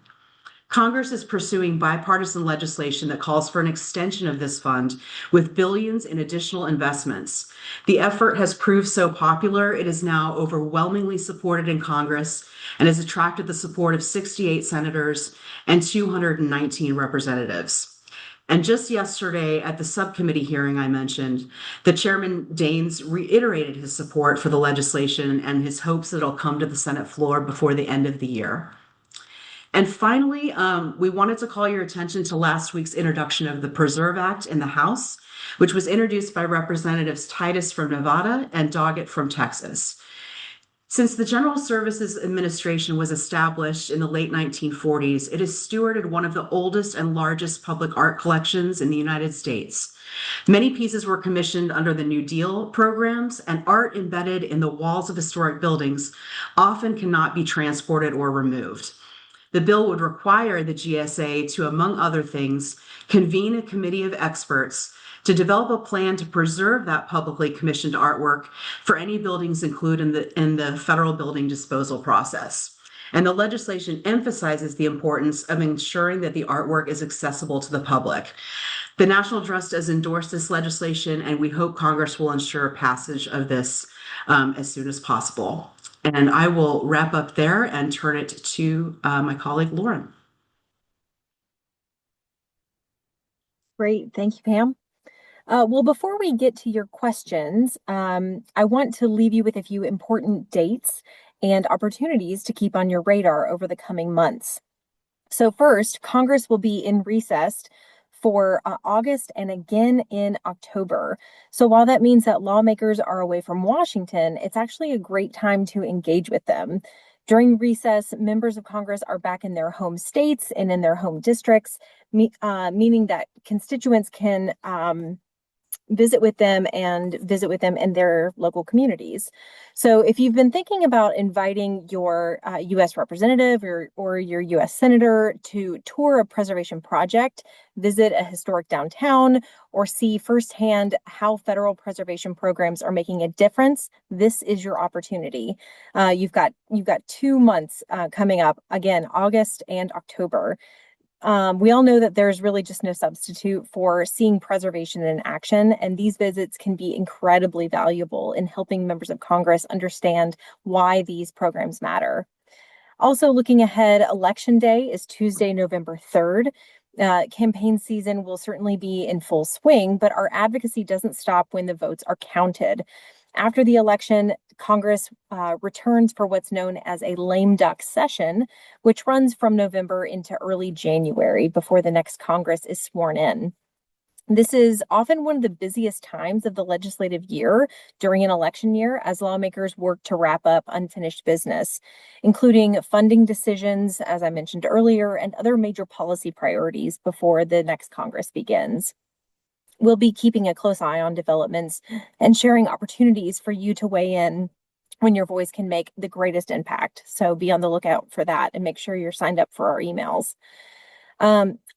Congress is pursuing bipartisan legislation that calls for an extension of this fund with billions in additional investments. The effort has proved so popular, it is now overwhelmingly supported in Congress and has attracted the support of 68 senators and 219 representatives. And just yesterday at the subcommittee hearing I mentioned, the Chairman Daines reiterated his support for the legislation and his hopes that it'll come to the Senate floor before the end of the year. And finally, we wanted to call your attention to last week's introduction of the Preserve Act in the House, which was introduced by Representatives Titus from Nevada and Doggett from Texas. Since the General Services Administration was established in the late 1940s, it has stewarded one of the oldest and largest public art collections in the United States. Many pieces were commissioned under the New Deal programs, and art embedded in the walls of historic buildings often cannot be transported or removed. The bill would require the GSA to, among other things, convene a committee of experts to develop a plan to preserve that publicly commissioned artwork for any buildings included in the federal building disposal process. And the legislation emphasizes the importance of ensuring that the artwork is accessible to the public. The National Trust has endorsed this legislation, and we hope Congress will ensure passage of this as soon as possible. And I will wrap up there and turn it to my colleague, Lauren. Great. Thank you, Pam. Well, before we get to your questions, I want to leave you with a few important dates and opportunities to keep on your radar over the coming months. So first, Congress will be in recess for August and again in October. So while that means that lawmakers are away from Washington, it's actually a great time to engage with them. During recess, members of Congress are back in their home states and in their home districts, meaning that constituents can visit with them in their local communities. So if you've been thinking about inviting your U.S. representative or your U.S. senator to tour a preservation project, visit a historic downtown, or see firsthand how federal preservation programs are making a difference, this is your opportunity. You've got 2 months coming up, again, August and October. We all know that there's really just no substitute for seeing preservation in action, and these visits can be incredibly valuable in helping members of Congress understand why these programs matter. Also, looking ahead, Election Day is Tuesday, November 3rd. Campaign season will certainly be in full swing, but our advocacy doesn't stop when the votes are counted. After the election, Congress returns for what's known as a lame duck session, which runs from November into early January before the next Congress is sworn in. This is often one of the busiest times of the legislative year during an election year as lawmakers work to wrap up unfinished business, including funding decisions, as I mentioned earlier, and other major policy priorities before the next Congress begins. We'll be keeping a close eye on developments and sharing opportunities for you to weigh in when your voice can make the greatest impact. So be on the lookout for that and make sure you're signed up for our emails.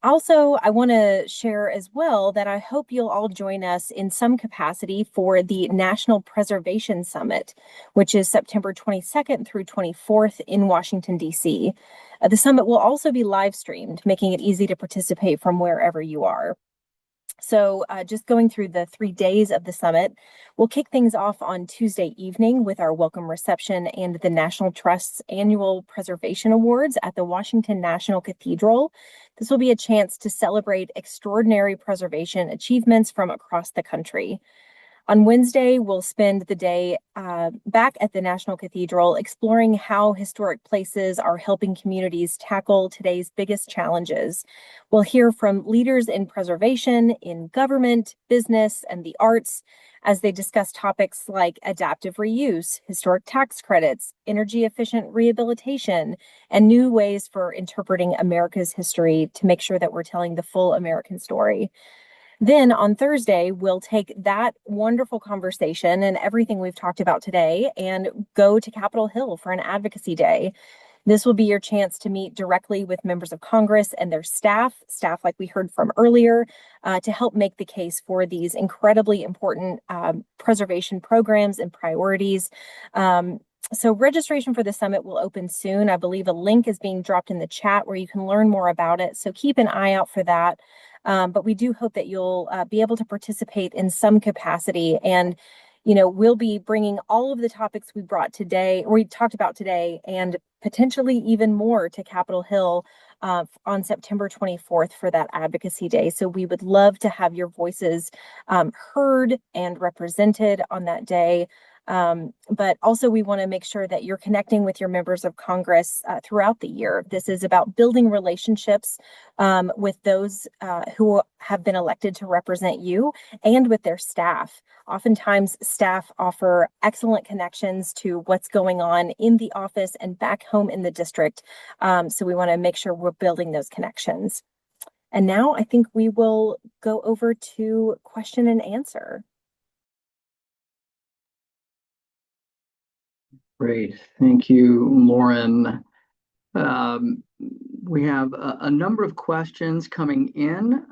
Also, I want to share as well that I hope you'll all join us in some capacity for the National Preservation Summit, which is September 22nd through 24th in Washington, D.C. The summit will also be live streamed, making it easy to participate from wherever you are. So just going through the 3 days of the summit, we'll kick things off on Tuesday evening with our welcome reception and the National Trust's annual Preservation Awards at the Washington National Cathedral. This will be a chance to celebrate extraordinary preservation achievements from across the country. On Wednesday, we'll spend the day back at the National Cathedral exploring how historic places are helping communities tackle today's biggest challenges. We'll hear from leaders in preservation, in government, business, and the arts as they discuss topics like adaptive reuse, historic tax credits, energy efficient rehabilitation, and new ways for interpreting America's history to make sure that we're telling the full American story. Then on Thursday, we'll take that wonderful conversation and everything we've talked about today and go to Capitol Hill for an advocacy day. This will be your chance to meet directly with members of Congress and their staff like we heard from earlier, to help make the case for these incredibly important preservation programs and priorities. So registration for the summit will open soon. I believe a link is being dropped in the chat where you can learn more about it. So keep an eye out for that. But we do hope that you'll be able to participate in some capacity. And, we'll be bringing all of the topics we talked about today, and potentially even more to Capitol Hill on September 24th for that advocacy day. So we would love to have your voices heard and represented on that day. But also we want to make sure that you're connecting with your members of Congress throughout the year. This is about building relationships with those who have been elected to represent you and with their staff. Oftentimes, staff offer excellent connections to what's going on in the office and back home in the district. So we want to make sure we're building those connections. And now I think we will go over to question and answer. Great. Thank you, Lauren. We have a number of questions coming in.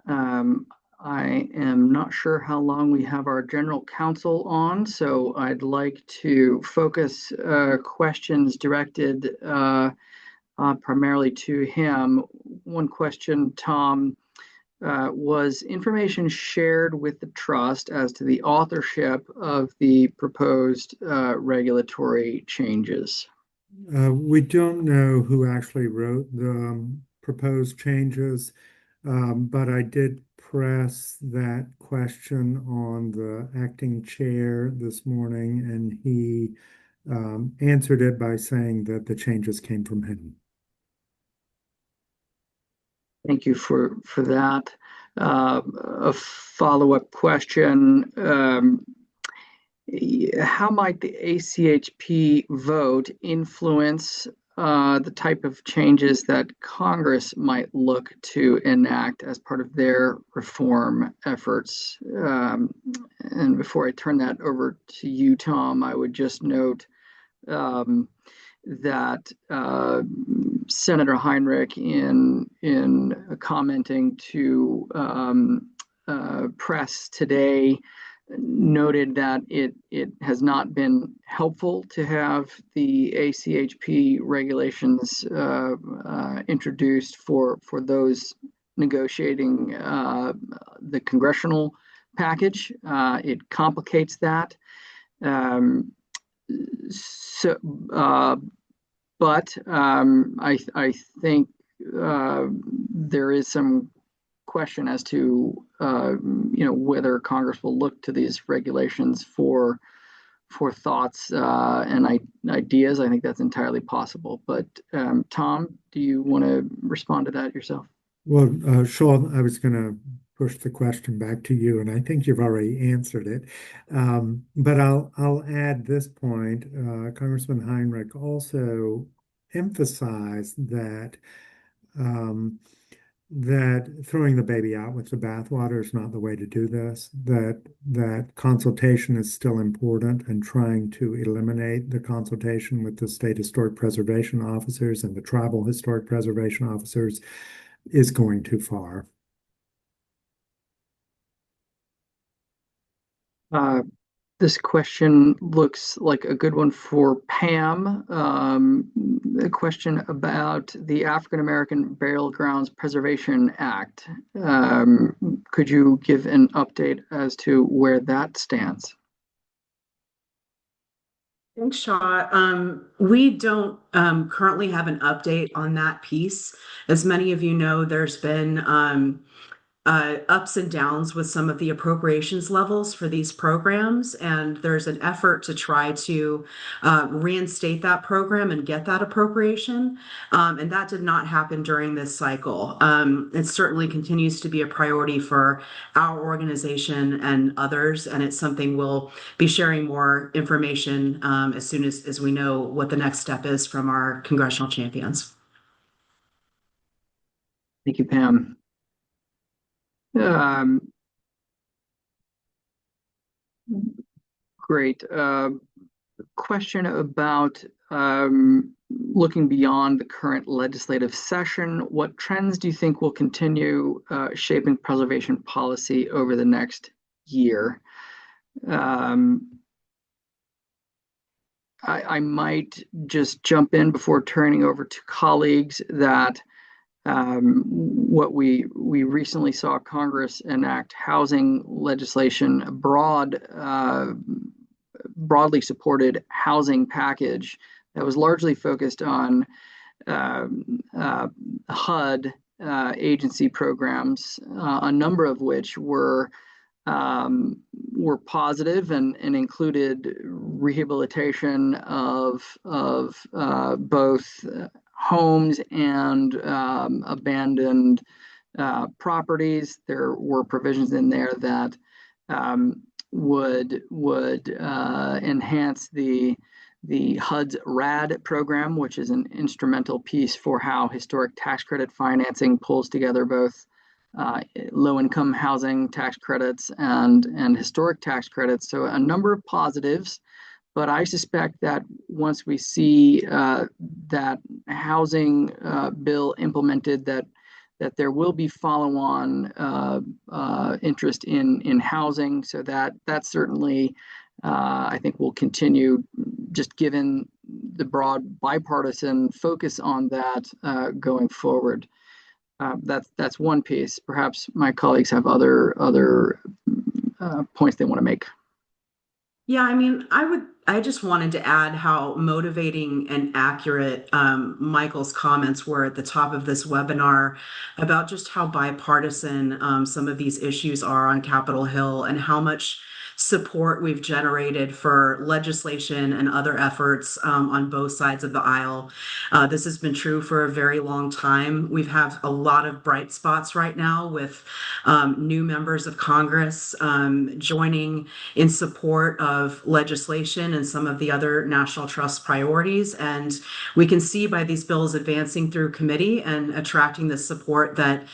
I am not sure how long we have our general counsel on, so I'd like to focus questions directed primarily to him. One question, Tom. Was information shared with the trust as to the authorship of the proposed regulatory changes? We don't know who actually wrote the proposed changes, but I did press that question on the acting chair this morning, and he answered it by saying that the changes came from him. Thank you for that. A follow-up question. How might the ACHP vote influence the type of changes that Congress might look to enact as part of their reform efforts? And before I turn that over to you, Tom, I would just note that Senator Heinrich, in commenting to press today, noted that it has not been helpful to have the ACHP regulations introduced for those negotiating the congressional package. It complicates that. But I think there is some question as to whether Congress will look to these regulations for thoughts and ideas. I think that's entirely possible. But Tom, do you want to respond to that yourself? Well, Sean, I was going to push the question back to you, and I think you've already answered it. But I'll add this point. Congressman Heinrich also emphasized that that throwing the baby out with the bathwater is not the way to do this, that consultation is still important, and trying to eliminate the consultation with the state historic preservation officers and the tribal historic preservation officers is going too far. This question looks like a good one for Pam. A question about the African American Burial Grounds Preservation Act. Could you give an update as to where that stands? Thanks, Shaw. We don't currently have an update on that piece. As many of you know, there's been ups and downs with some of the appropriations levels for these programs, and there's an effort to try to reinstate that program and get that appropriation. And that did not happen during this cycle. It certainly continues to be a priority for our organization and others, and it's something we'll be sharing more information as soon as we know what the next step is from our congressional champions. Thank you, Pam. Great. Question about looking beyond the current legislative session. What trends do you think will continue shaping preservation policy over the next year? I might just jump in before turning over to colleagues that what we recently saw Congress enact housing legislation, a broadly supported housing package that was largely focused on HUD agency programs, a number of which were positive and included rehabilitation of both homes and abandoned properties. There were provisions in there that would enhance the HUD's RAD program, which is an instrumental piece for how historic tax credit financing pulls together both low-income housing tax credits and historic tax credits. So a number of positives. But I suspect that once we see that housing bill implemented, that there will be follow-on interest in housing. So that certainly, I think, will continue, just given the broad bipartisan focus on that going forward. That's one piece. Perhaps my colleagues have other points they want to make. Yeah, I mean, I just wanted to add how motivating and accurate Michael's comments were at the top of this webinar about just how bipartisan some of these issues are on Capitol Hill, and how much support we've generated for legislation and other efforts on both sides of the aisle. This has been true for a very long time. We've had a lot of bright spots right now with new members of Congress joining in support of legislation and some of the other national trust priorities. And we can see by these bills advancing through committee and attracting the support that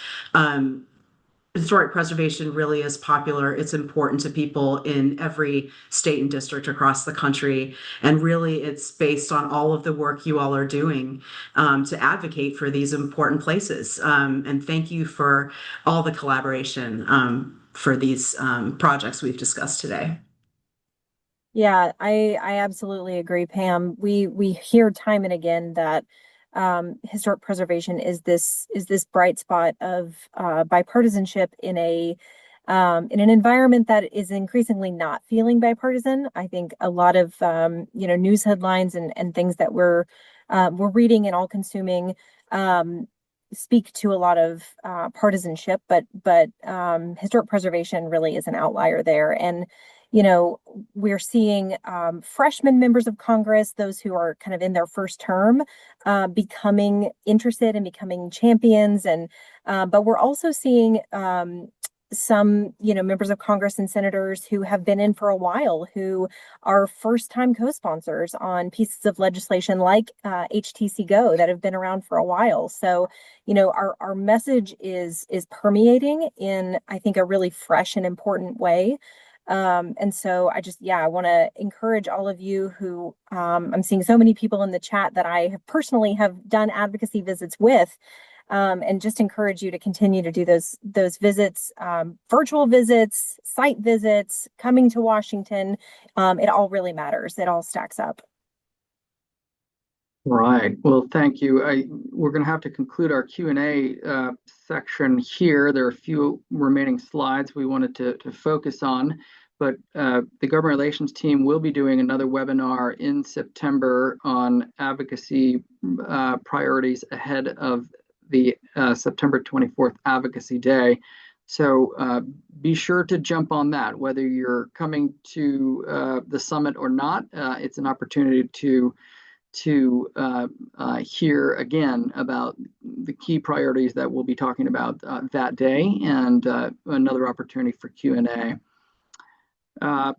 historic preservation really is popular. It's important to people in every state and district across the country. And really, it's based on all of the work you all are doing to advocate for these important places. And thank you for all the collaboration for these projects we've discussed today. Yeah, I absolutely agree, Pam. We hear time and again that historic preservation is this bright spot of bipartisanship in an environment that is increasingly not feeling bipartisan. I think a lot of news headlines and things that we're reading and all consuming speak to a lot of partisanship, but historic preservation really is an outlier there. And we're seeing freshman members of Congress, those who are kind of in their first term, becoming interested and becoming champions. And but we're also seeing some, members of Congress and senators who have been in for a while, who are first-time co-sponsors on pieces of legislation like HTC Go that have been around for a while. So, our message is permeating in, I think, a really fresh and important way. And so I want to encourage all of you who, I'm seeing so many people in the chat that I have personally have done advocacy visits with, and just encourage you to continue to do those visits, virtual visits, site visits, coming to Washington. It all really matters. It all stacks up. Right. Well, thank you. We're going to have to conclude our Q&A section here. There are a few remaining slides we wanted to focus on, but the government relations team will be doing another webinar in September on advocacy priorities ahead of the September 24th Advocacy Day. So be sure to jump on that, whether you're coming to the summit or not. It's an opportunity to hear again about the key priorities that we'll be talking about that day, and another opportunity for Q&A.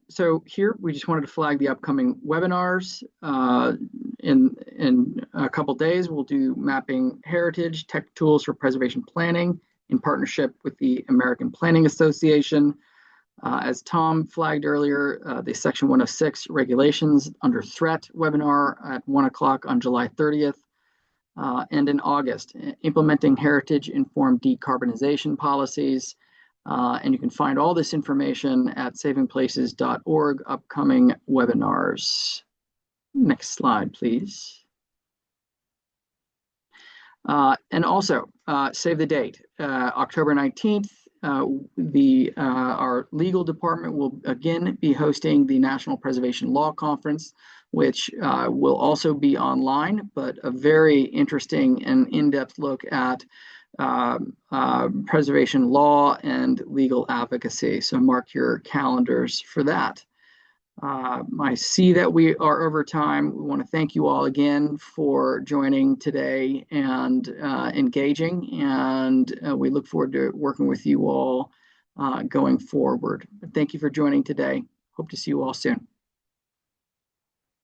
So here we just wanted to flag the upcoming webinars. In a couple days, we'll do Mapping Heritage, Tech Tools for Preservation Planning in partnership with the American Planning Association. As Tom flagged earlier, the Section 106 Regulations Under Threat webinar at 1 o'clock on July 30th. And in August, Implementing Heritage-Informed Decarbonization Policies. And you can find all this information at savingplaces.org, upcoming webinars. Next slide, please. And also, save the date, October 19th. Our legal department will again be hosting the National Preservation Law Conference, which will also be online, but a very interesting and in-depth look at preservation law and legal advocacy. So mark your calendars for that. I see that we are over time. We want to thank you all again for joining today and engaging, and we look forward to working with you all going forward. Thank you for joining today. Hope to see you all soon.